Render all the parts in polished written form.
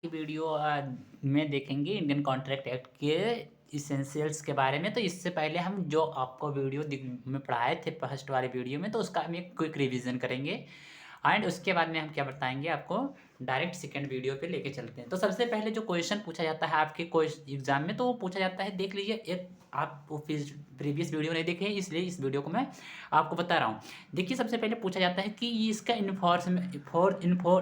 की वीडियो में देखेंगे इंडियन कॉन्ट्रैक्ट एक्ट के इसेंशियल्स के बारे में। तो इससे पहले हम जो आपको वीडियो में पढ़ाए थे फर्स्ट वाले वीडियो में, तो उसका हम एक क्विक रिवीजन करेंगे एंड उसके बाद में हम क्या बताएंगे आपको, डायरेक्ट सेकंड वीडियो पे लेके चलते हैं। तो सबसे पहले जो क्वेश्चन पूछा जाता है आपके एग्जाम में, तो वो पूछा जाता है, देख लीजिए। एक आप प्रीवियस वीडियो नहीं देखे हैं, इसलिए इस वीडियो को मैं आपको बता रहा हूँ। देखिए, सबसे पहले पूछा जाता है कि ये इसका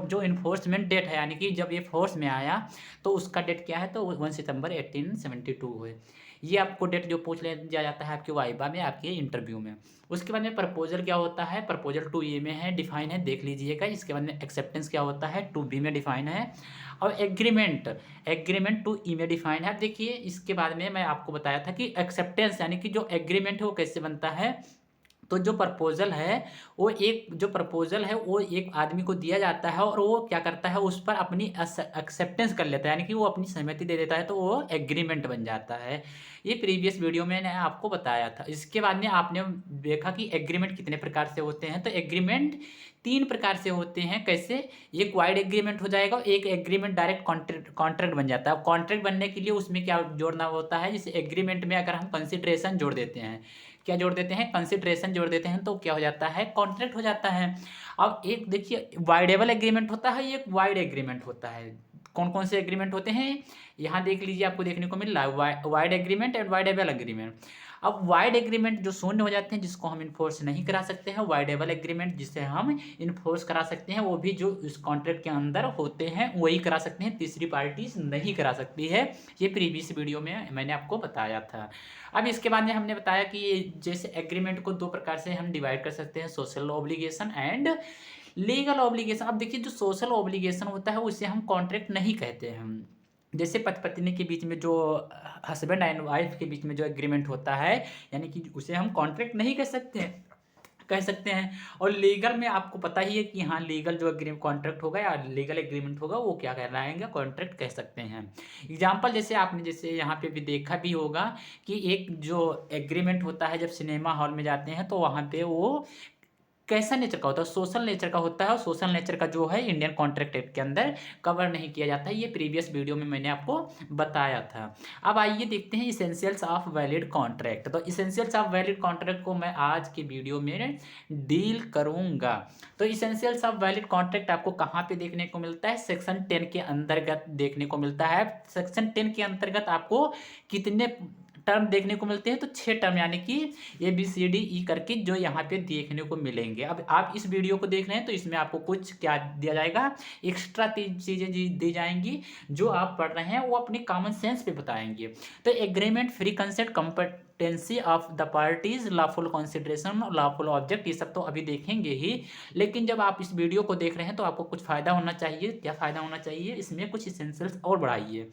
जो इन्फोर्समेंट डेट है, यानी कि जब ये फोर्स में आया तो उसका डेट क्या है, तो 1 सितंबर 1872 है। ये आपको डेट जो पूछ लिया जाता है आपके वाइबा में, आपके इंटरव्यू में। उसके बाद में प्रपोजल क्या होता है, प्रपोजल 2A में है, डिफाइन है, देख लीजिएगा। इसके बाद में एक्सेप्टेंस क्या होता है, 2B में डिफाइन है। और एग्रीमेंट, एग्रीमेंट 2E में डिफाइन है। अब देखिए, इसके बाद में मैं आपको बताया था कि एक्सेप्टेंस यानी कि जो एग्रीमेंट है वो कैसे बनता है। तो जो प्रपोजल है, जो प्रपोजल है वो एक आदमी को दिया जाता है और वो क्या करता है, उस पर अपनी एक्सेप्टेंस कर लेता है, यानी कि वो अपनी सहमति दे देता है, तो वो एग्रीमेंट बन जाता है। ये प्रीवियस वीडियो में मैंने आपको बताया था। इसके बाद में आपने देखा कि एग्रीमेंट कितने प्रकार से होते हैं। तो एग्रीमेंट 3 प्रकार से होते हैं। कैसे? एक वाइड एग्रीमेंट हो जाएगा, एक एग्रीमेंट डायरेक्ट कॉन्ट्रैक्ट बन जाता है। अब कॉन्ट्रैक्ट बनने के लिए उसमें क्या जोड़ना होता है, जैसे एग्रीमेंट में अगर हम कंसिडरेशन जोड़ देते हैं, क्या जोड़ देते हैं, कंसिडरेशन जोड़ देते हैं, तो क्या हो जाता है, कॉन्ट्रैक्ट हो जाता है। अब एक देखिए, वाइडेबल एग्रीमेंट होता है, एक वाइड एग्रीमेंट होता है। कौन कौन से एग्रीमेंट होते हैं, यहाँ देख लीजिए, आपको देखने को मिल रहा है wide agreement and voidable agreement. अब वाइड एग्रीमेंट जो शून्य हो जाते हैं, जिसको हम इन्फोर्स नहीं करा सकते हैं, वाइडेबल एग्रीमेंट जिसे हम इन्फोर्स करा सकते हैं, वो भी जो इस कॉन्ट्रैक्ट के अंदर होते हैं वही करा सकते हैं, तीसरी पार्टी नहीं करा सकती है। ये प्रीवियस वीडियो में मैंने आपको बताया था। अब इसके बाद में हमने बताया कि जैसे एग्रीमेंट को 2 प्रकार से हम डिवाइड कर सकते हैं, social obligation and legal obligation. अब देखिए, जो सोशल ऑब्लिगेशन होता है उसे हम कॉन्ट्रैक्ट नहीं कहते हैं। जैसे पति पत्नी के बीच में, जो हस्बैंड एंड वाइफ के बीच में जो एग्रीमेंट होता है, यानी कि उसे हम कॉन्ट्रैक्ट नहीं कह सकते हैं। और लीगल में आपको पता ही है कि हाँ, लीगल जो एग्रीमेंट कॉन्ट्रैक्ट होगा या लीगल एग्रीमेंट होगा, वो क्या कहलाएंगे, कॉन्ट्रैक्ट कह सकते हैं। एग्जाम्पल जैसे आपने जैसे यहाँ पे भी देखा भी होगा कि एक जो एग्रीमेंट होता है, जब सिनेमा हॉल में जाते हैं तो वहाँ पे वो कैसा नेचर का होता है, सोशल नेचर का होता है। और सोशल नेचर का जो है इंडियन कॉन्ट्रैक्ट एक्ट के अंदर कवर नहीं किया जाता है। ये प्रीवियस वीडियो में मैंने आपको बताया था। अब आइए देखते हैं इसेंशियल्स ऑफ वैलिड कॉन्ट्रैक्ट। तो इसेंशियल्स ऑफ वैलिड कॉन्ट्रैक्ट को मैं आज के वीडियो में डील करूंगा। तो इसेंशियल्स ऑफ वैलिड कॉन्ट्रैक्ट आपको कहाँ पे देखने को मिलता है, सेक्शन 10 के अंतर्गत देखने को मिलता है। सेक्शन 10 के अंतर्गत आपको कितने टर्म देखने को मिलते हैं, तो 6 टर्म, यानी कि ABCDE करके जो यहाँ पे देखने को मिलेंगे। अब आप इस वीडियो को देख रहे हैं तो इसमें आपको कुछ क्या दिया जाएगा, एक्स्ट्रा चीज़ें दी जाएंगी जो आप पढ़ रहे हैं, वो अपने कॉमन सेंस पे बताएंगे। तो agreement, free consent, competency of the parties, lawful consideration, lawful object, ये सब तो अभी देखेंगे ही। लेकिन जब आप इस वीडियो को देख रहे हैं तो आपको कुछ फ़ायदा होना चाहिए। क्या फ़ायदा होना चाहिए, इसमें कुछ इसेंशियल्स और बढ़ाइए।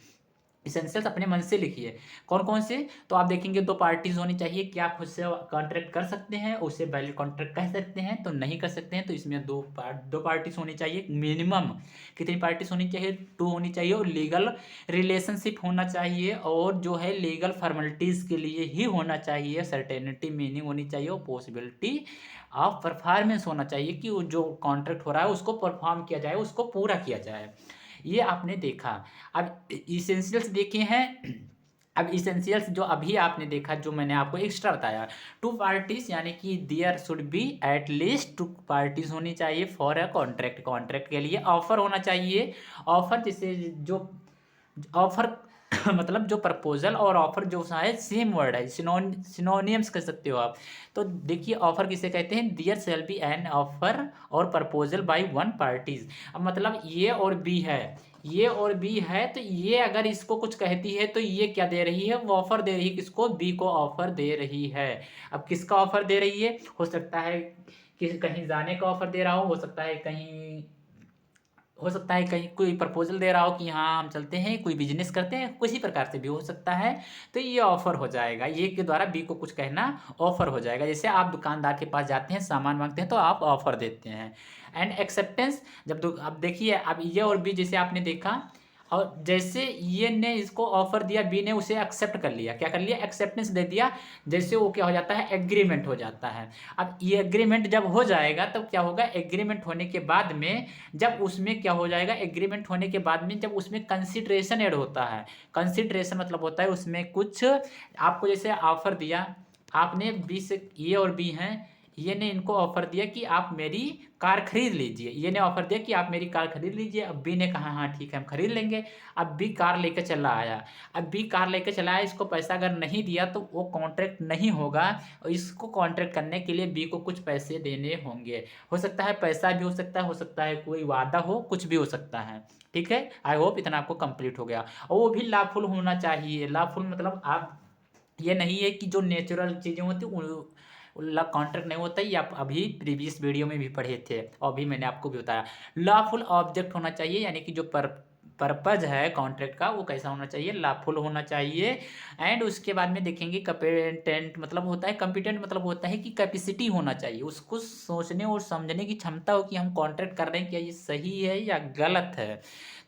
इसेंशियल्स अपने मन से लिखिए। कौन कौन से, तो आप देखेंगे 2 पार्टीज होनी चाहिए। क्या आप खुद से कॉन्ट्रैक्ट कर सकते हैं, उसे वैलिड कॉन्ट्रैक्ट कह सकते हैं, तो नहीं कर सकते हैं। तो इसमें दो पार्टीज होनी चाहिए मिनिमम। कितनी पार्टीज होनी चाहिए, 2 होनी चाहिए। और लीगल रिलेशनशिप होना चाहिए, और जो है लीगल फॉर्मेलिटीज़ के लिए ही होना चाहिए। सर्टेनिटी मीनिंग होनी चाहिए, और पॉसिबिलिटी ऑफ परफॉर्मेंस होना चाहिए कि वो जो कॉन्ट्रैक्ट हो रहा है उसको परफॉर्म किया जाए, उसको पूरा किया जाए। ये आपने देखा। अब इसेंशियल्स देखे हैं। अब इसेंशियल्स जो अभी आपने देखा, जो मैंने आपको एक्स्ट्रा बताया, 2 पार्टीज, यानी कि there should be at least 2 parties होनी चाहिए फॉर अ कॉन्ट्रैक्ट। कॉन्ट्रैक्ट के लिए ऑफर होना चाहिए। ऑफर जैसे जो ऑफर मतलब जो प्रपोजल और ऑफर जो है सेम वर्ड है, सिनोनियम्स कर सकते हो आप। तो देखिए, ऑफर किसे कहते हैं, दियर शेल बी एन ऑफर और प्रपोजल बाय 1 पार्टीज। अब मतलब ये और बी है, ये और बी है, तो ये अगर इसको कुछ कहती है तो ये क्या दे रही है, वो ऑफर दे रही है, किसको, बी को ऑफर दे रही है। अब किसका ऑफर दे रही है, हो सकता है कि कहीं जाने का ऑफर दे रहा हो सकता है कहीं, हो सकता है कहीं कोई प्रपोजल दे रहा हो कि हाँ हम चलते हैं, कोई बिजनेस करते हैं, किसी प्रकार से भी हो सकता है। तो ये ऑफर हो जाएगा, ये के द्वारा बी को कुछ कहना ऑफर हो जाएगा। जैसे आप दुकानदार के पास जाते हैं, सामान मांगते हैं, तो आप ऑफर देते हैं। एंड एक्सेप्टेंस, अब देखिए, अब ये और बी जैसे आपने देखा, और जैसे ये ने इसको ऑफर दिया, बी ने उसे एक्सेप्ट कर लिया, क्या कर लिया, एक्सेप्टेंस दे दिया, जैसे वो क्या हो जाता है, एग्रीमेंट हो जाता है। अब ये एग्रीमेंट जब हो जाएगा तब क्या होगा, एग्रीमेंट होने के बाद में जब उसमें क्या हो जाएगा, एग्रीमेंट होने के बाद में जब उसमें कंसिडरेशन ऐड होता है, कंसिडरेशन मतलब होता है उसमें कुछ आपको जैसे ऑफर दिया, आपने बी से, ये और बी हैं, ये ने इनको ऑफर दिया कि आप मेरी कार खरीद लीजिए, ये ने ऑफर दिया कि आप मेरी कार खरीद लीजिए। अब बी ने कहा हाँ ठीक है हम खरीद लेंगे। अब बी कार लेकर चला आया, अब बी कार लेकर चला आया, इसको पैसा अगर नहीं दिया तो वो कॉन्ट्रैक्ट नहीं होगा, और इसको कॉन्ट्रैक्ट करने के लिए बी को कुछ पैसे देने होंगे। हो सकता है पैसा भी हो सकता है कोई वादा हो, कुछ भी हो सकता है। ठीक है, आई होप इतना आपको कंप्लीट हो गया। और वो भी लॉफुल होना चाहिए। लॉफुल मतलब आप, ये नहीं है कि जो नेचुरल चीज़ें होती ला कॉन्ट्रैक्ट नहीं होता, ये आप अभी प्रीवियस वीडियो में भी पढ़े थे और अभी मैंने आपको भी बताया। लॉफुल ऑब्जेक्ट होना चाहिए, यानी कि जो पर्पज है कॉन्ट्रैक्ट का वो कैसा होना चाहिए, लॉफुल होना चाहिए। एंड उसके बाद में देखेंगे कंपिटेंट मतलब होता है, कंपिटेंट मतलब होता है कि कैपेसिटी होना चाहिए, उसको सोचने और समझने की क्षमता हो कि हम कॉन्ट्रैक्ट कर रहे हैं क्या ये सही है या गलत है।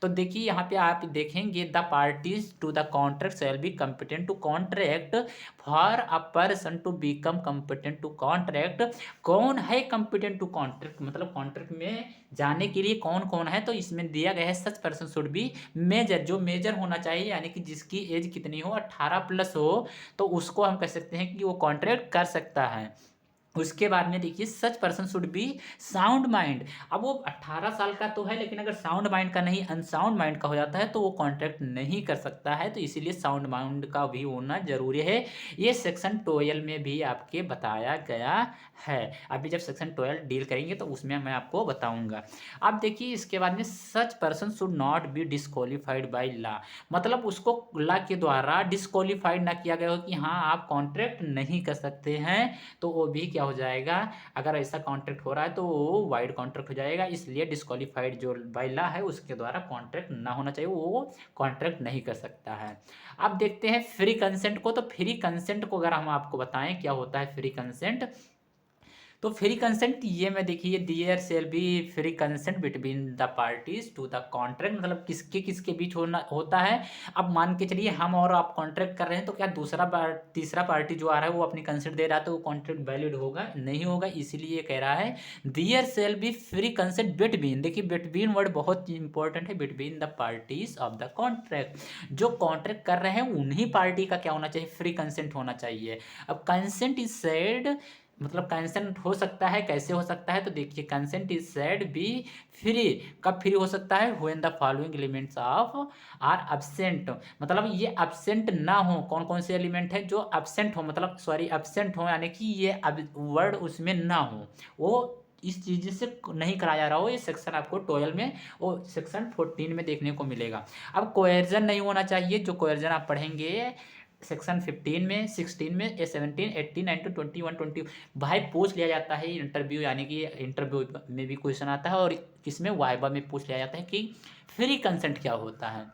तो देखिए यहाँ पे आप देखेंगे the parties to the contract shall be competent to contract for a person to become competent to contract. कौन है कंपिटेंट टू कॉन्ट्रैक्ट, मतलब कॉन्ट्रैक्ट में जाने के लिए कौन कौन है, तो इसमें दिया गया है such person should be major, जो मेजर होना चाहिए यानी कि जिसकी एज कितनी हो, 18+ हो, तो उसको हम कह सकते हैं कि वो कॉन्ट्रैक्ट कर सकता है। उसके बाद में देखिए सच person should B sound mind. अब वो 18 साल का तो है, लेकिन अगर साउंड माइंड का नहीं, अनसाउंड माइंड का हो जाता है तो वो कॉन्ट्रैक्ट नहीं कर सकता है, तो इसीलिए साउंड माइंड का भी होना जरूरी है। ये सेक्शन 12 में भी आपके बताया गया है। अभी जब सेक्शन 12 डील करेंगे तो उसमें मैं आपको बताऊंगा। अब देखिए इसके बाद में सच person should not B disqualified by law, मतलब उसको लॉ के द्वारा डिस्क्वालीफाइड ना किया गया हो कि हाँ आप कॉन्ट्रैक्ट नहीं कर सकते हैं, तो वो भी क्या हो जाएगा, अगर ऐसा कॉन्ट्रैक्ट हो रहा है तो वो वाइड कॉन्ट्रैक्ट हो जाएगा। इसलिए डिस्क्वालीफाइड जो बाय लॉ है उसके द्वारा कॉन्ट्रैक्ट ना होना चाहिए, वो कॉन्ट्रैक्ट नहीं कर सकता है। अब देखते हैं फ्री कंसेंट को। तो फ्री कंसेंट को अगर हम आपको बताएं क्या होता है फ्री कंसेंट, तो फ्री कंसेंट ये में देखिए there shall be free consent between the parties to the contract, मतलब किसके किसके बीच होना होता है। अब मान के चलिए हम और आप कॉन्ट्रैक्ट कर रहे हैं, तो क्या तीसरा पार्टी जो आ रहा है वो अपनी कंसेंट दे रहा है तो वो कॉन्ट्रैक्ट वैलिड होगा, नहीं होगा। इसीलिए कह रहा है there shall be free consent between, देखिए बिटवीन वर्ड बहुत इंपॉर्टेंट है, between the parties of the contract. जो कॉन्ट्रैक्ट कर रहे हैं उन्हीं पार्टी का क्या होना चाहिए, फ्री कंसेंट होना चाहिए। अब कंसेंट इज सेड, मतलब कंसेंट हो सकता है, कैसे हो सकता है, तो देखिए consent is said be free, कब फ्री हो सकता है, when the following elements of are absent, मतलब ये अब्सेंट ना हो। कौन कौन से एलिमेंट है जो अब्सेंट हो, मतलब सॉरी अब्सेंट हो यानी कि ये वर्ड उसमें ना हो, वो इस चीज से नहीं कराया जा रहा हो। ये सेक्शन आपको 12 में और सेक्शन 14 में देखने को मिलेगा। अब कोएर्जन नहीं होना चाहिए, जो कोएर्जन आप पढ़ेंगे सेक्शन 15 में, 16 में, 17, 18, 19, 21, 20 भाई पूछ लिया जाता है इंटरव्यू, यानी कि इंटरव्यू में भी क्वेश्चन आता है और किसमें वाइवा में पूछ लिया जाता है कि फ्री कंसेंट क्या होता है।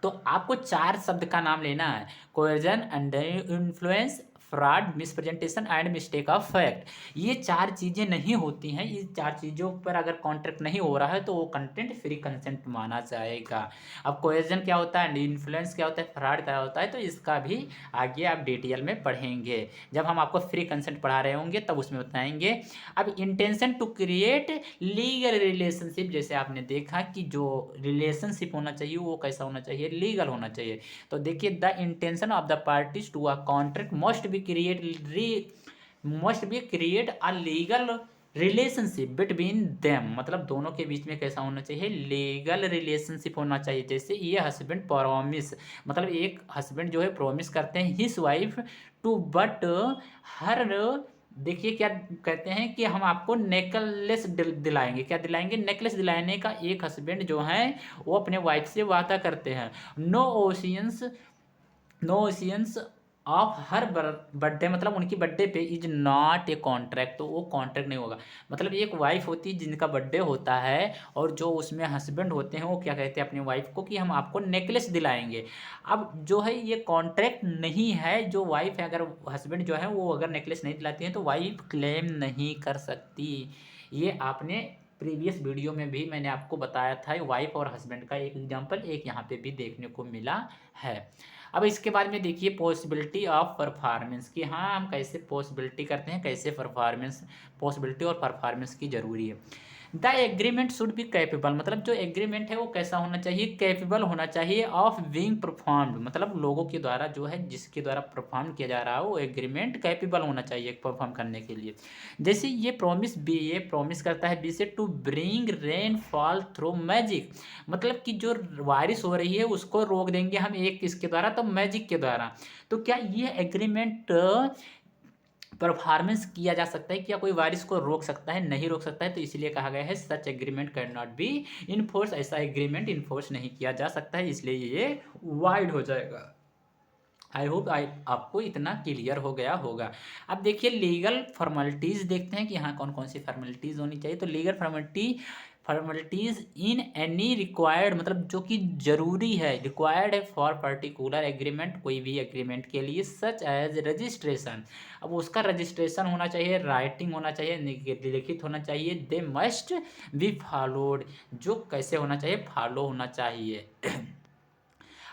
तो आपको 4 शब्द का नाम लेना है, coercion, under influence, fraud, misrepresentation and mistake of fact. ये 4 चीज़ें नहीं होती हैं, ये 4 चीज़ों पर अगर कॉन्ट्रैक्ट नहीं हो रहा है तो वो कंटेंट फ्री कंसेंट माना जाएगा। अब कोएर्जन क्या होता है, इन्फ्लुएंस क्या होता है, फ्रॉड क्या होता है, तो इसका भी आगे आप डिटेल में पढ़ेंगे, जब हम आपको फ्री कंसेंट पढ़ा रहे होंगे तब उसमें बताएंगे। अब intention to create legal relationship, जैसे आपने देखा कि जो रिलेशनशिप होना चाहिए वो कैसा होना चाहिए, लीगल होना चाहिए। तो देखिए the intention of the parties to a contract must be create a legal relationship between them, मतलब दोनों के बीच में कैसा होना चाहिए, लीगल रिलेशनशिप होना चाहिए। जैसे ये हस्बैंड प्रॉमिस, मतलब एक हस्बैंड जो है प्रॉमिस करते हैं हिज वाइफ टू बट हर, देखिए क्या कहते हैं कि हम आपको नेकलेस दिलाएंगे, क्या दिलाएंगे, नेकलेस दिलाने का एक हस्बैंड जो है वो अपने वाइफ से वादा करते हैं। No oceans of her birthday, मतलब उनकी बर्थडे पे इज नॉट ए कॉन्ट्रैक्ट, तो वो कॉन्ट्रैक्ट नहीं होगा। मतलब एक वाइफ होती है जिनका बर्थडे होता है और जो उसमें हस्बैंड होते हैं वो क्या कहते हैं अपनी वाइफ को कि हम आपको नेकलेस दिलाएंगे। अब जो है ये कॉन्ट्रैक्ट नहीं है, जो वाइफ है अगर हस्बैंड जो है वो अगर नेकलेस नहीं दिलाती है तो वाइफ क्लेम नहीं कर सकती। ये आपने प्रीवियस वीडियो में भी मैंने आपको बताया था वाइफ और हस्बैंड का एक एग्जांपल, एक यहाँ पे भी देखने को मिला है। अब इसके बाद में देखिए पॉसिबिलिटी ऑफ परफॉर्मेंस की, हाँ हम कैसे पॉसिबिलिटी करते हैं, कैसे परफॉर्मेंस, पॉसिबिलिटी और परफॉर्मेंस की ज़रूरी है। The agreement should be capable, मतलब जो एग्रीमेंट है वो कैसा होना चाहिए, कैपेबल होना चाहिए ऑफ बीइंग परफॉर्म्ड, मतलब लोगों के द्वारा जो है जिसके द्वारा परफॉर्म किया जा रहा है वो एग्रीमेंट कैपेबल होना चाहिए परफॉर्म करने के लिए। जैसे ये प्रॉमिस करता है बी से to bring rain fall through magic, मतलब कि जो बारिश हो रही है उसको रोक देंगे हम एक किसके द्वारा, तो मैजिक के द्वारा। तो क्या ये एग्रीमेंट परफॉर्मेंस किया जा सकता है, क्या कोई बारिश को रोक सकता है, नहीं रोक सकता है, तो इसलिए कहा गया है such agreement can not be enforce, ऐसा एग्रीमेंट इन्फोर्स नहीं किया जा सकता है, इसलिए ये वाइड हो जाएगा। आई होप आपको इतना क्लियर हो गया होगा। अब देखिए लीगल फॉर्मेलिटीज़ देखते हैं कि यहाँ कौन कौन सी फॉर्मेलिटीज़ होनी चाहिए। तो legal formalities in any required, मतलब जो कि जरूरी है, रिक्वायर्ड है फॉर पर्टिकुलर एग्रीमेंट, कोई भी एग्रीमेंट के लिए, सच एज रजिस्ट्रेशन। अब उसका रजिस्ट्रेशन होना चाहिए, राइटिंग होना चाहिए, लिखित होना चाहिए, दे मस्ट बी फॉलोड, जो कैसे होना चाहिए, फॉलो होना चाहिए।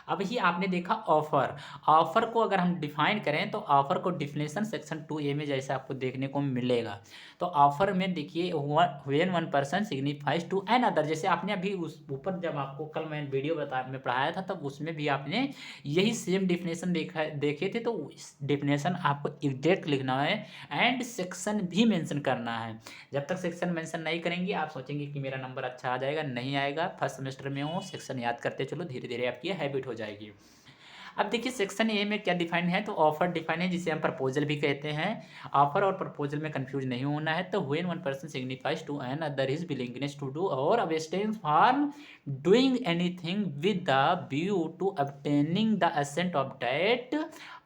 अब ही आपने देखा ऑफर को अगर हम डिफाइन करें तो ऑफर को डिफिनेशन सेक्शन 2A में जैसे आपको देखने को मिलेगा। तो ऑफर में देखिए when one person signifies to another, जैसे आपने अभी उस ऊपर जब आपको कल मैं वीडियो में पढ़ाया था तब उसमें भी आपने यही सेम डिफिनेशन देखे थे। तो इस डिफिनेशन आपको एग्जैक्ट लिखना है एंड सेक्शन भी मेंशन करना है। जब तक सेक्शन मेंशन नहीं करेंगे आप सोचेंगे कि मेरा नंबर अच्छा आ जाएगा, नहीं आएगा। फर्स्ट सेमेस्टर में हो, सेक्शन याद करते चलो, धीरे धीरे आपकी हैबिट हो जाएगी। अब देखिए सेक्शन ए में क्या डिफाइन है, तो ऑफर डिफाइन है जिसे हम प्रपोजल भी कहते हैं। ऑफर और प्रपोजल में कंफ्यूज नहीं होना है। तो when one person signifies to another his willingness to do और abstain from doing anything with the view to obtaining the assent of that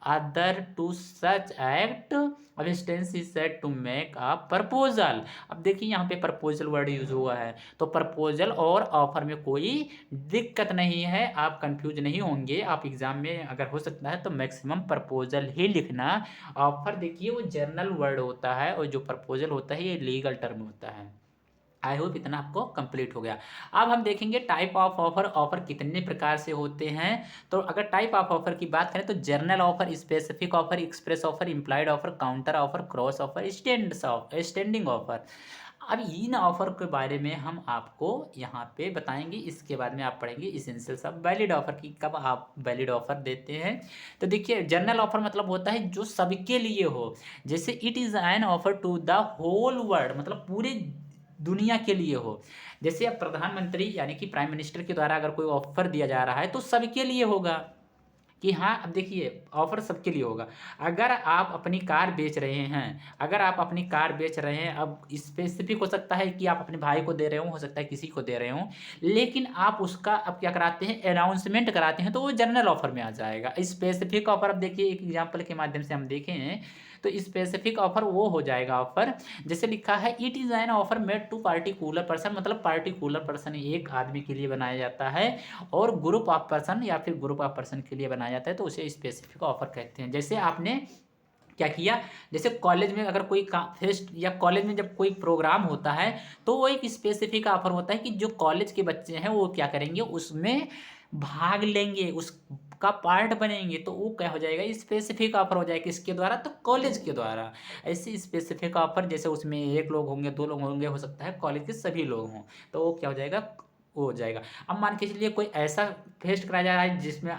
other to such act, abstinence is said to make a proposal। अब देखिए यहाँ पे proposal word use हुआ है, तो proposal और offer में कोई दिक्कत नहीं है, आप कंफ्यूज नहीं होंगे। आप एग्जाम में अगर हो सकता है तो मैक्सिमम प्रपोजल ही लिखना। ऑफर देखिए वो जर्नल वर्ड होता है और जो प्रपोजल होता है ये लीगल टर्म होता है। आई होप इतना आपको कंप्लीट हो गया। अब हम देखेंगे टाइप ऑफ ऑफर, ऑफर कितने प्रकार से होते हैं। तो अगर टाइप ऑफ ऑफर की बात करें तो general offer, specific offer, express offer, implied offer, counter offer, cross offer, standing offer. अब इन ऑफर के बारे में हम आपको यहाँ पे बताएंगे, इसके बाद में आप पढ़ेंगे इसेंशियल्स ऑफ वैलिड ऑफर की, कब आप वैलिड ऑफर देते हैं। तो देखिए जनरल ऑफर मतलब होता है जो सबके लिए हो, जैसे it is an offer to the whole world, मतलब पूरे दुनिया के लिए हो। जैसे अब प्रधानमंत्री यानी कि प्राइम मिनिस्टर के द्वारा अगर कोई ऑफर दिया जा रहा है तो सबके लिए होगा कि हाँ। अब देखिए ऑफर सबके लिए होगा। अगर आप अपनी कार बेच रहे हैं, अगर आप अपनी कार बेच रहे हैं, अब स्पेसिफिक हो सकता है कि आप अपने भाई को दे रहे हो सकता है किसी को दे रहे हो, लेकिन आप उसका अब क्या कराते हैं, अनाउंसमेंट कराते हैं, तो वो जनरल ऑफर में आ जाएगा। स्पेसिफिक ऑफर अब देखिए एक एग्जाम्पल के माध्यम से हम देखें तो स्पेसिफिक ऑफर वो हो जाएगा ऑफर, जैसे लिखा है it is an offer made to particular person, मतलब पार्टिकुलर पर्सन एक आदमी के लिए बनाया जाता है और ग्रुप ऑफ पर्सन या फिर ग्रुप ऑफ पर्सन के लिए बनाया जाता है, तो उसे स्पेसिफिक ऑफर कहते हैं। जैसे आपने क्या किया, जैसे कॉलेज में अगर कोई फेस्ट या कॉलेज में जब कोई प्रोग्राम होता है तो वो एक स्पेसिफिक ऑफर होता है कि जो कॉलेज के बच्चे हैं वो क्या करेंगे, उसमें भाग लेंगे, उसका पार्ट बनेंगे, तो वो क्या हो जाएगा, स्पेसिफिक ऑफर हो जाएगा किसके द्वारा, तो कॉलेज के द्वारा। ऐसे स्पेसिफिक ऑफर जैसे उसमें एक लोग होंगे, दो लोग होंगे, हो सकता है कॉलेज के सभी लोग हों, तो वो क्या हो जाएगा, वो हो जाएगा। अब मान के चलिए कोई ऐसा फेस्ट कराया जा रहा है जिसमें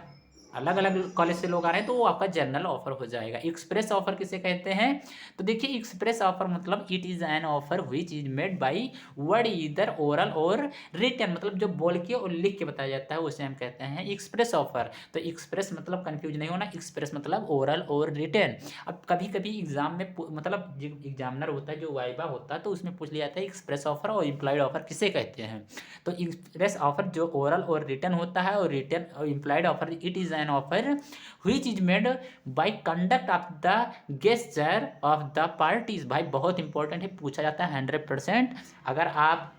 अलग अलग कॉलेज से लोग आ रहे हैं, तो वो आपका जनरल ऑफर हो जाएगा। एक्सप्रेस ऑफर किसे कहते हैं, तो देखिए एक्सप्रेस ऑफर मतलब it is an offer which is made by word either oral और रिटन, मतलब जो बोल के और लिख के बताया जाता है उसे हम कहते हैं एक्सप्रेस ऑफर। तो एक्सप्रेस मतलब कंफ्यूज नहीं होना, एक्सप्रेस मतलब ओरल और रिटन। अब कभी कभी एग्जाम में मतलब जो एग्जामिनर होता है, जो वाइवा होता है, तो उसमें पूछ लिया जाता है एक्सप्रेस ऑफर और इम्प्लॉयड ऑफर किसे कहते हैं। तो एक्सप्रेस ऑफर जो ओरल और रिटन होता है, और रिटन और employed offer it is an offer which is made by conduct of the gesture of the parties. भाई बहुत इंपॉर्टेंट है, पूछा जाता है 100%। अगर आप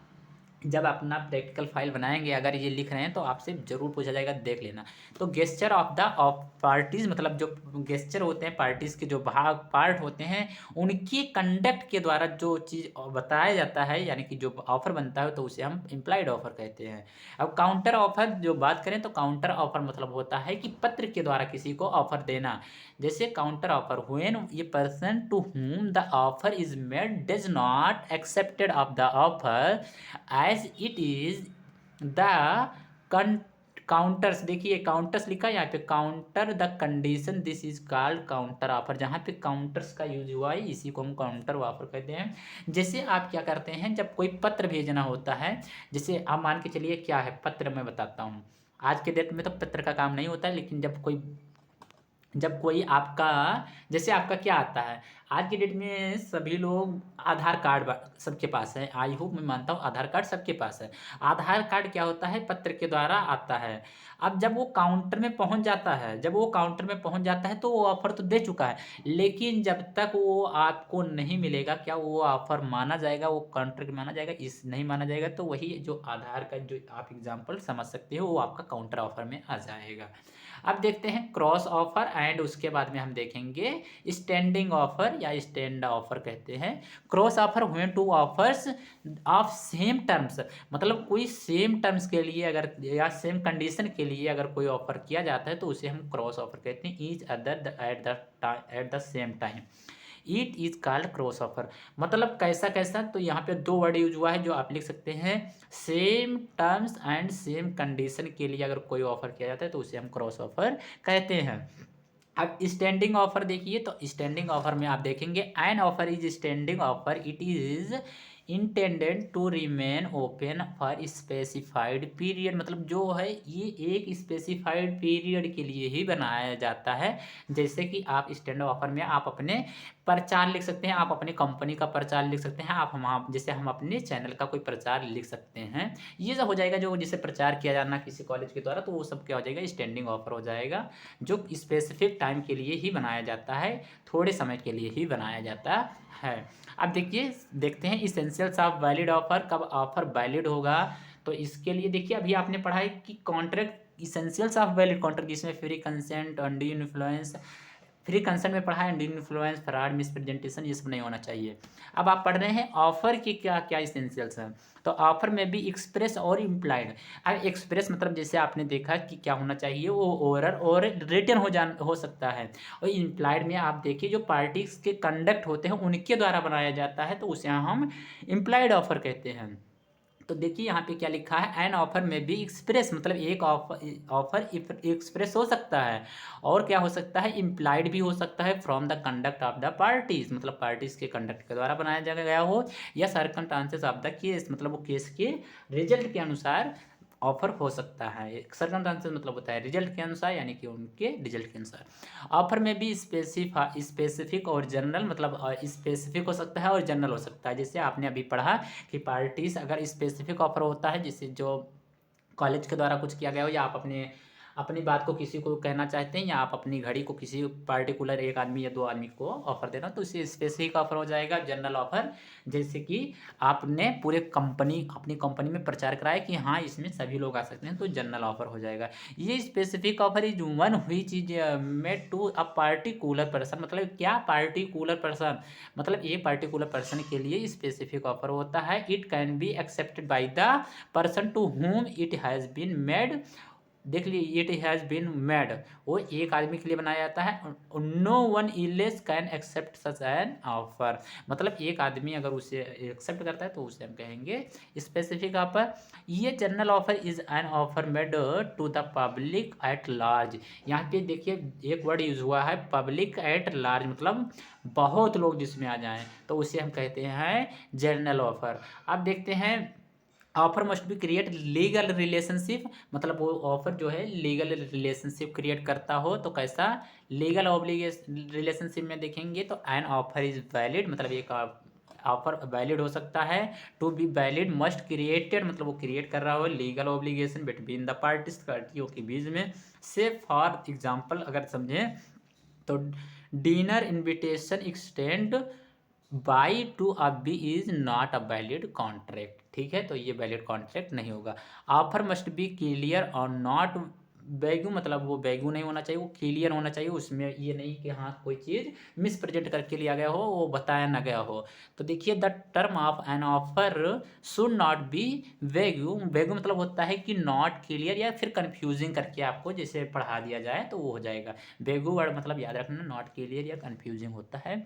जब अपना प्रैक्टिकल फाइल बनाएंगे अगर ये लिख रहे हैं तो आपसे ज़रूर पूछा जाएगा, देख लेना। तो gesture of the of parties, मतलब जो गेस्चर होते हैं पार्टीज के जो भाग पार्ट होते हैं उनकी कंडक्ट के द्वारा जो चीज़ बताया जाता है, यानी कि जो ऑफर बनता है तो उसे हम इम्प्लाइड ऑफर कहते हैं। अब काउंटर ऑफर जो बात करें तो काउंटर ऑफर मतलब होता है कि पत्र के द्वारा किसी को ऑफर देना। जैसे काउंटर ऑफर, व्हेन ये person to whom the offer is made does not accepted of the offer as it is the counters, देखिए काउंटर्स लिखा है यहाँ पे, counter the condition, this is called counter offer. जहाँ पे काउंटर्स का use हुआ है इसी को हम काउंटर ऑफर कहते हैं। जैसे आप क्या करते हैं जब कोई पत्र भेजना होता है, जैसे आप मान के चलिए क्या है पत्र, मैं बताता हूँ। आज के डेट में तो पत्र का काम नहीं होता है, लेकिन जब कोई आपका, जैसे आपका क्या आता है, आज की डेट में सभी लोग आधार कार्ड सबके पास है, आई होप मैं मानता हूँ आधार कार्ड सबके पास है। आधार कार्ड क्या होता है, पत्र के द्वारा आता है। अब जब वो काउंटर में पहुंच जाता है, जब वो काउंटर में पहुंच जाता है तो वो ऑफर तो दे चुका है, लेकिन जब तक वो आपको नहीं मिलेगा क्या वो ऑफर माना जाएगा, वो कॉन्ट्रैक्ट माना जाएगा, इस नहीं माना जाएगा तो वही जो आधार का जो आप एग्जाम्पल समझ सकते हो वो आपका काउंटर ऑफर में आ जाएगा। अब देखते हैं क्रॉस ऑफर एंड उसके बाद में हम देखेंगे स्टैंडिंग ऑफर या स्टैंड ऑफर कहते हैं। Cross offer when to offers of same terms, मतलब कोई सेम टर्म्स के लिए अगर या सेम कंडीशन के लिए अगर कोई ऑफर किया जाता है तो उसे हम क्रॉस ऑफर कहते हैं, each other at the same time, it is called cross offer. मतलब कैसा कैसा, तो यहाँ पे दो वर्ड यूज हुआ है जो आप लिख सकते हैं, same terms and same condition के लिए अगर कोई ऑफर किया जाता है तो उसे हम क्रॉस ऑफर कहते हैं। अब स्टैंडिंग ऑफर देखिए, तो स्टैंडिंग ऑफर में आप देखेंगे an offer is standing offer, it is intended to remain open for specified period, मतलब जो है ये एक स्पेसिफाइड पीरियड के लिए ही बनाया जाता है। जैसे कि आप स्टैंड ऑफर में आप अपने प्रचार लिख सकते हैं, आप अपनी कंपनी का प्रचार लिख सकते हैं, आप जैसे हम अपने चैनल का कोई प्रचार लिख सकते हैं। ये सब हो जाएगा जो जिसे प्रचार किया जाना किसी कॉलेज के द्वारा, तो वो सब क्या हो जाएगा, स्टैंडिंग ऑफर हो जाएगा, जो स्पेसिफिक टाइम के लिए ही बनाया जाता है, थोड़े समय के लिए ही बनाया जाता है। अब देखिए देखते हैं इसेंशियल्स ऑफ वैलिड ऑफर, कब ऑफर वैलिड होगा। तो इसके लिए देखिए अभी आपने पढ़ा है कि contract, essentials of valid contract जिसमें free consent, undue influence, free consent में पढ़ा है अनड्यू इन्फ्लुएंस, फ्रॉड, मिसप्रेजेंटेशन, ये सब नहीं होना चाहिए। अब आप पढ़ रहे हैं ऑफर की क्या क्या इसेंशियल्स हैं, तो ऑफर में भी एक्सप्रेस और इम्प्लाइड। अब एक्सप्रेस मतलब जैसे आपने देखा कि क्या होना चाहिए, वो ओरल और रिटन हो सकता है, और इम्प्लाइड में आप देखिए जो पार्टीज के कंडक्ट होते हैं उनके द्वारा बनाया जाता है तो उसे हम इम्प्लाइड ऑफर कहते हैं। तो देखिए यहाँ पे क्या लिखा है, एन ऑफर में भी एक्सप्रेस, मतलब एक ऑफर एक्सप्रेस हो सकता है, और क्या हो सकता है, इम्प्लाइड भी हो सकता है from the conduct of the parties, मतलब पार्टीज के कंडक्ट के द्वारा बनाया गया हो, या सर्कमस्टांसेस ऑफ द केस, मतलब वो केस के रिजल्ट के अनुसार ऑफर हो सकता है। सर्कमस्टांसेस मतलब होता है रिजल्ट के अनुसार, यानी कि उनके रिजल्ट के अनुसार। ऑफर में भी स्पेसिफिक और जनरल, मतलब स्पेसिफिक हो सकता है और जनरल हो सकता है। जैसे आपने अभी पढ़ा कि पार्टीज अगर स्पेसिफिक ऑफर होता है, जैसे जो कॉलेज के द्वारा कुछ किया गया हो, या आप अपने अपनी बात को किसी को कहना चाहते हैं, या आप अपनी घड़ी को किसी पार्टिकुलर एक आदमी या दो आदमी को ऑफर देना, तो इसे स्पेसिफिक ऑफर हो जाएगा। जनरल ऑफर जैसे कि आपने पूरे अपनी कंपनी में प्रचार कराया कि हाँ इसमें सभी लोग आ सकते हैं, तो जनरल ऑफर हो जाएगा। ये स्पेसिफिक ऑफर इज वन हुई चीज made to a particular person, मतलब क्या पार्टिकुलर पर्सन, मतलब एक पार्टिकुलर पर्सन के लिए स्पेसिफिक ऑफर होता है। It can be accepted by the person to whom it has been made, देख लीजिए इट हैज़ बीन मेड, वो एक आदमी के लिए बनाया जाता है। No one else can accept such an offer, मतलब एक आदमी अगर उसे एक्सेप्ट करता है तो उसे हम कहेंगे स्पेसिफिक ऑफर। ये general offer is an offer made to the public at large, यहाँ पे देखिए एक वर्ड यूज हुआ है पब्लिक एट लार्ज, मतलब बहुत लोग जिसमें आ जाएं, तो उसे हम कहते हैं जनरल ऑफर। अब देखते हैं offer must be create legal relationship, मतलब वो ऑफर जो है लीगल रिलेशनशिप क्रिएट करता हो, तो कैसा लीगल ऑब्लिगेशन रिलेशनशिप में देखेंगे तो एन ऑफर इज वैलिड, मतलब एक ऑफर वैलिड हो सकता है। To be valid must created, मतलब वो क्रिएट कर रहा हो लीगल ऑब्लिगेशन बिटवीन द पार्टियों के बीच में। से फॉर एग्जाम्पल अगर समझें तो dinner invitation extend by to A B is not a valid contract. ठीक है, तो ये वैलिड कॉन्ट्रैक्ट नहीं होगा। ऑफर मस्ट बी क्लियर और नॉट वैगू, मतलब वो वैगू नहीं होना चाहिए, वो क्लियर होना चाहिए। उसमें ये नहीं कि हाँ कोई चीज़ मिसप्रेजेंट करके लिया गया हो, वो बताया ना गया हो। तो देखिए, the term of an offer should not be vague. Vague मतलब होता है कि नॉट क्लियर या फिर कंफ्यूजिंग करके आपको जैसे पढ़ा दिया जाए तो वो हो जाएगा। वैगू वर्ड मतलब याद रखना, नॉट क्लियर या कंफ्यूजिंग होता है।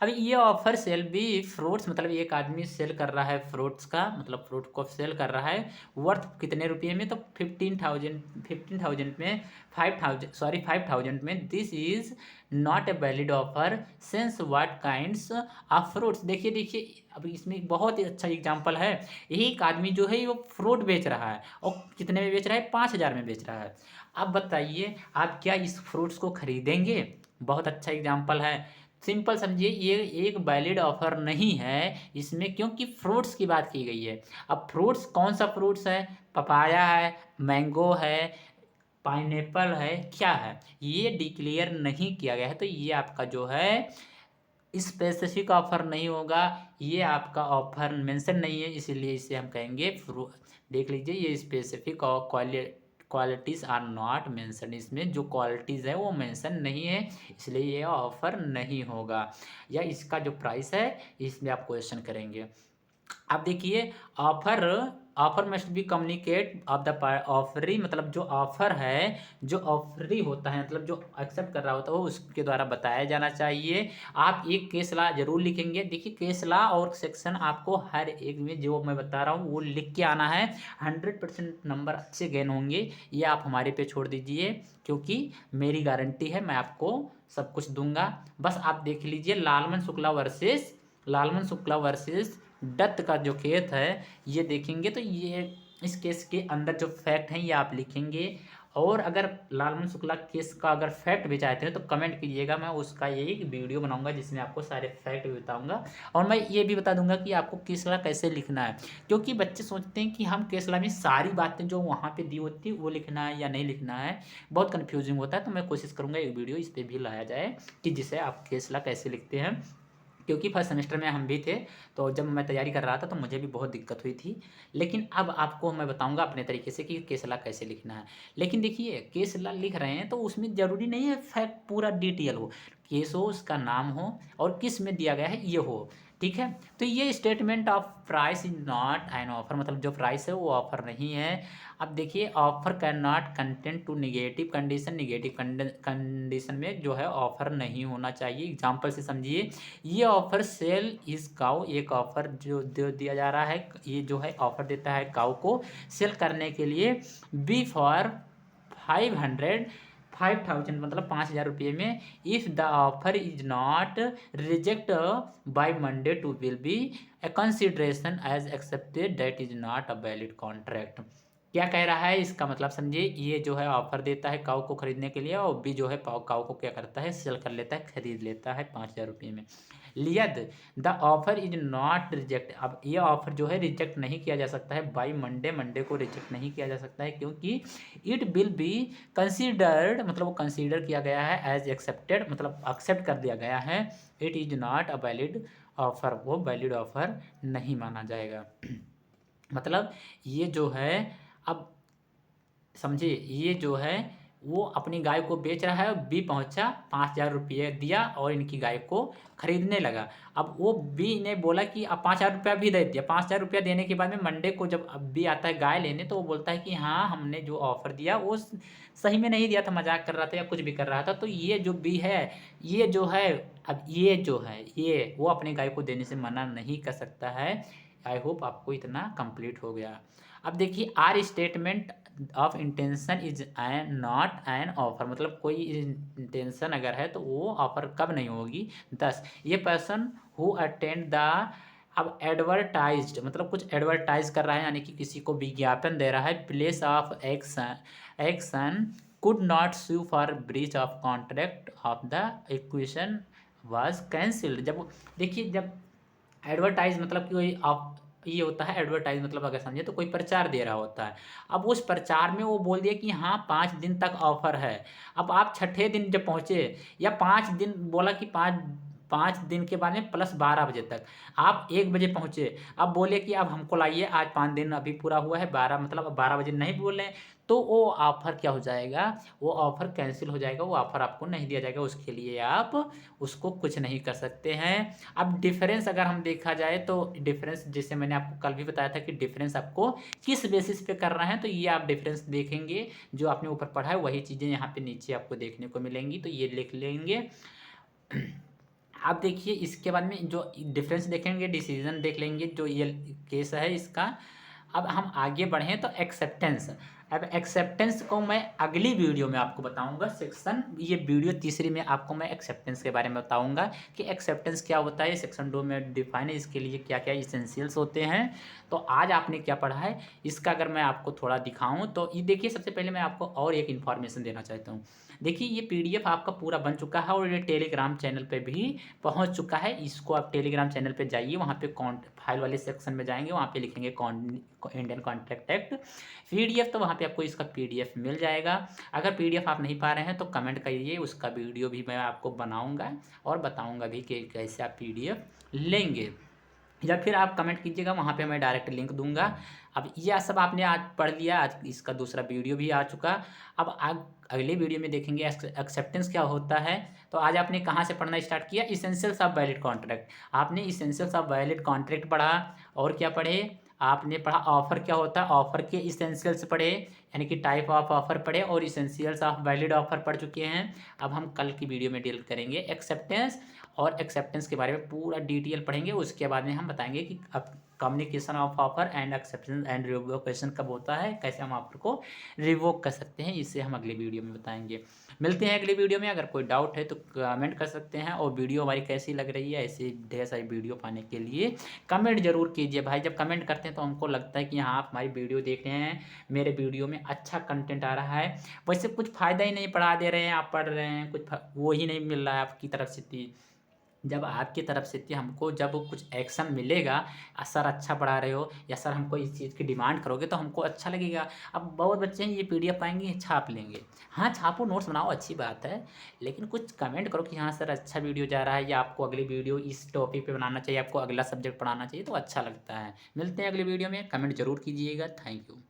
अभी ये ऑफर सेल भी फ्रूट्स, मतलब एक आदमी सेल कर रहा है फ्रूट्स का, मतलब फ्रूट को सेल कर रहा है वर्थ कितने रुपये में, तो 15,000 में, 5,000 में। This is not a valid offer since what kinds of fruits. देखिए देखिए, अब इसमें बहुत ही अच्छा एग्जांपल है। एक आदमी जो है वो फ्रूट बेच रहा है और कितने में बेच रहा है, 5,000 में बेच रहा है। अब बताइए आप क्या इस फ्रूट्स को खरीदेंगे? बहुत अच्छा एग्जांपल है। सिंपल समझिए, ये एक वैलिड ऑफर नहीं है इसमें, क्योंकि फ्रूट्स की बात की गई है। अब फ्रूट्स कौन सा फ्रूट्स है? पपाया है, मैंगो है, पाइनएप्पल है, क्या है, ये डिक्लेयर नहीं किया गया है। तो ये आपका जो है स्पेसिफिक ऑफर नहीं होगा, ये आपका ऑफर मेंशन नहीं है, इसीलिए इसे हम कहेंगे फ्रू। देख लीजिए, ये स्पेसिफिक और क्वालिटीज़ आर नॉट मेंशन, इसमें जो क्वालिटीज़ है वो मेंशन नहीं है, इसलिए ये ऑफर नहीं होगा। या इसका जो प्राइस है इसमें आप क्वेश्चन करेंगे। अब देखिए, offer offer must B communicate of the offeree, मतलब जो ऑफर है, जो ऑफरी होता है, मतलब जो एक्सेप्ट कर रहा होता है वो उसके द्वारा बताया जाना चाहिए। आप एक केस ला जरूर लिखेंगे। देखिए, केस ला और सेक्शन आपको हर एक में जो मैं बता रहा हूँ वो लिख के आना है। 100% नंबर अच्छे गेन होंगे। ये आप हमारे पे छोड़ दीजिए, क्योंकि मेरी गारंटी है, मैं आपको सब कुछ दूंगा। बस आप देख लीजिए, लालमन शुक्ला वर्सेस दत्त का जो केस है, ये देखेंगे तो ये इस केस के अंदर जो फैक्ट हैं ये आप लिखेंगे। और अगर लालमन शुक्ला केस का अगर फैक्ट भी चाहते हैं तो कमेंट कीजिएगा, मैं उसका एक वीडियो बनाऊंगा जिसमें आपको सारे फैक्ट भी बताऊंगा। और मैं ये भी बता दूंगा कि आपको केसला कैसे लिखना है, क्योंकि बच्चे सोचते हैं कि हम केसला में सारी बातें जो वहाँ पे दी होती है वो लिखना है या नहीं लिखना है, बहुत कन्फ्यूजिंग होता है। तो मैं कोशिश करूँगा एक वीडियो इस पर भी लाया जाए कि जिसे आप केसला कैसे लिखते हैं, क्योंकि फर्स्ट सेमेस्टर में हम भी थे, तो जब मैं तैयारी कर रहा था तो मुझे भी बहुत दिक्कत हुई थी। लेकिन अब आपको मैं बताऊंगा अपने तरीके से कि केसला कैसे लिखना है। लेकिन देखिए, केसला लिख रहे हैं तो उसमें ज़रूरी नहीं है फैक्ट पूरा डिटेल हो, केस हो, उसका नाम हो और किस में दिया गया है ये हो। ठीक है, तो ये statement of price is not an offer, मतलब जो प्राइस है वो ऑफर नहीं है। अब देखिए, offer can not content to negative condition, negative condition में जो है ऑफर नहीं होना चाहिए। एग्जाम्पल से समझिए, ये ऑफर सेल इज काउ, एक ऑफर जो दिया जा रहा है, ये जो है ऑफर देता है काउ को सेल करने के लिए, बी फॉर 500 मतलब 5,000 रुपये में। If the offer is not reject by Monday to will be a consideration as accepted, that is not a valid contract. क्या कह रहा है इसका मतलब समझिए, ये जो है ऑफर देता है काऊ को खरीदने के लिए, और बी जो है काऊ को क्या करता है, सेल कर लेता है, खरीद लेता है 5,000 रुपये में। लियद the offer is not reject, अब ये ऑफर जो है रिजेक्ट नहीं किया जा सकता है बाई मंडे, मंडे को रिजेक्ट नहीं किया जा सकता है, क्योंकि इट विल बी कंसिडर्ड, मतलब वो कंसीडर किया गया है, एज एक्सेप्टेड मतलब एक्सेप्ट कर दिया गया है। It is not a valid offer, वो वैलिड ऑफर नहीं माना जाएगा। मतलब ये जो है, अब समझिए, ये जो है वो अपनी गाय को बेच रहा है, बी पहुंचा 5,000 रुपये दिया और इनकी गाय को खरीदने लगा। अब वो बी ने बोला कि अब 5,000 रुपया भी दे दिया। 5,000 रुपया देने के बाद में मंडे को जब अब बी आता है गाय लेने, तो वो बोलता है कि हाँ, हमने जो ऑफर दिया वो सही में नहीं दिया था, मजाक कर रहा था या कुछ भी कर रहा था। तो ये जो बी है, ये जो है, अब ये जो है, ये वो अपनी गाय को देने से मना नहीं कर सकता है। आई होप आपको इतना कंप्लीट हो गया। अब देखिए, are statement of intention is an not an offer, मतलब कोई इंटेंशन अगर है तो वो ऑफर कब नहीं होगी। 10, ये पर्सन हु अटेंड द, अब एडवर्टाइज्ड मतलब कुछ एडवर्टाइज कर रहा है, यानी कि किसी को विज्ञापन दे रहा है, place of action action could not sue for breach of contract of the equation was cancelled. जब देखिए, जब एडवर्टाइज मतलब कि कोई आप, ये होता है एडवर्टाइज मतलब अगर समझे तो कोई प्रचार दे रहा होता है। अब उस प्रचार में वो बोल दिया कि हाँ 5 दिन तक ऑफर है। अब आप छठे दिन जब पहुँचे, या 5 दिन बोला कि 5 5 दिन के बाद में प्लस 12 बजे तक। आप 1 बजे पहुँचे, अब बोले कि अब हमको लाइए, आज 5 दिन अभी पूरा हुआ है, 12 मतलब अब 12 बजे नहीं बोले, तो वो ऑफ़र क्या हो जाएगा, वो ऑफ़र कैंसल हो जाएगा, वो ऑफ़र आपको नहीं दिया जाएगा, उसके लिए आप उसको कुछ नहीं कर सकते हैं। अब डिफ़रेंस अगर हम देखा जाए तो डिफ़रेंस जैसे मैंने आपको कल भी बताया था कि डिफ़रेंस आपको किस बेसिस पे कर रहे हैं, तो ये आप डिफ़रेंस देखेंगे, जो आपने ऊपर पढ़ा है वही चीज़ें यहाँ पे नीचे आपको देखने को मिलेंगी, तो ये लिख लेंगे। अब देखिए इसके बाद में जो डिफ़रेंस देखेंगे, डिसीज़न देख लेंगे, जो ये केस है इसका। अब हम आगे बढ़ें तो एक्सेप्टेंस। अब एक्सेप्टेंस को मैं अगली वीडियो में आपको बताऊँगा, सेक्शन ये वीडियो तीसरी में आपको मैं एक्सेप्टेंस के बारे में बताऊँगा कि एक्सेप्टेंस क्या होता है, सेक्शन 2 में डिफ़ाइन है, इसके लिए क्या-क्या एसेंशियल्स होते हैं। तो आज आपने क्या पढ़ा है, इसका अगर मैं आपको थोड़ा दिखाऊँ तो ये देखिए, सबसे पहले मैं आपको और एक इन्फॉर्मेशन देना चाहता हूँ। देखिए ये पीडीएफ आपका पूरा बन चुका है और ये टेलीग्राम चैनल पे भी पहुँच चुका है। इसको आप टेलीग्राम चैनल पे जाइए, वहाँ पे फाइल वाले सेक्शन में जाएँगे, वहाँ पे लिखेंगे इंडियन कॉन्ट्रैक्ट एक्ट पीडीएफ, तो वहाँ पे आपको इसका पीडीएफ मिल जाएगा। अगर पीडीएफ आप नहीं पा रहे हैं तो कमेंट करिए, उसका वीडियो भी मैं आपको बनाऊँगा और बताऊँगा भी कि कैसे आप पीडीएफ लेंगे। या फिर आप कमेंट कीजिएगा, वहाँ पे मैं डायरेक्ट लिंक दूँगा। अब यह सब आपने आज पढ़ लिया, आज इसका दूसरा वीडियो भी आ चुका। अब अगले वीडियो में देखेंगे एक्सेप्टेंस क्या होता है। तो आज आपने कहाँ से पढ़ना स्टार्ट किया, एसेंशियल्स ऑफ वैलिड कॉन्ट्रैक्ट। आपने एसेंशियल्स ऑफ वैलिड कॉन्ट्रैक्ट पढ़ा, और क्या पढ़े, आपने पढ़ा ऑफ़र क्या होता है, ऑफ़र के एसेंशियल्स पढ़े, यानी कि टाइप ऑफ ऑफ़र पढ़े, और एसेंशियल्स ऑफ वैलिड ऑफ़र पढ़ चुके हैं। अब हम कल की वीडियो में डील करेंगे एक्सेप्टेंस, और एक्सेप्टेंस के बारे में पूरा डिटेल पढ़ेंगे। उसके बाद में हम बताएँगे कि अब communication of offer and acceptance and revocation कब होता है, कैसे हम ऑफ़र को रिवोक कर सकते हैं, इसे हम अगले वीडियो में बताएँगे। मिलते हैं अगले वीडियो में। अगर कोई डाउट है तो कमेंट कर सकते हैं, और वीडियो हमारी कैसी लग रही है, ऐसे ढेर सारी वीडियो पाने के लिए कमेंट ज़रूर कीजिए भाई। जब कमेंट करते हैं तो हमको लगता है कि हाँ, आप हमारी वीडियो देख रहे हैं, मेरे वीडियो में अच्छा कंटेंट आ रहा है। वैसे कुछ फ़ायदा ही नहीं, पढ़ा दे रहे हैं, आप पढ़ रहे हैं, कुछ वो ही नहीं मिल रहा है आपकी तरफ से। जब आपकी तरफ से हमको जब कुछ एक्शन मिलेगा, सर अच्छा पढ़ा रहे हो, या सर हमको इस चीज़ की डिमांड करोगे तो हमको अच्छा लगेगा। अब बहुत बच्चे हैं ये पीडीएफ पाएँगे, छाप लेंगे। हाँ, छापो, नोट्स बनाओ, अच्छी बात है, लेकिन कुछ कमेंट करो कि हाँ सर अच्छा वीडियो जा रहा है, या आपको अगली वीडियो इस टॉपिक पे बनाना चाहिए, आपको अगला सब्जेक्ट पढ़ाना चाहिए, तो अच्छा लगता है। मिलते हैं अगली वीडियो में, कमेंट ज़रूर कीजिएगा। Thank you.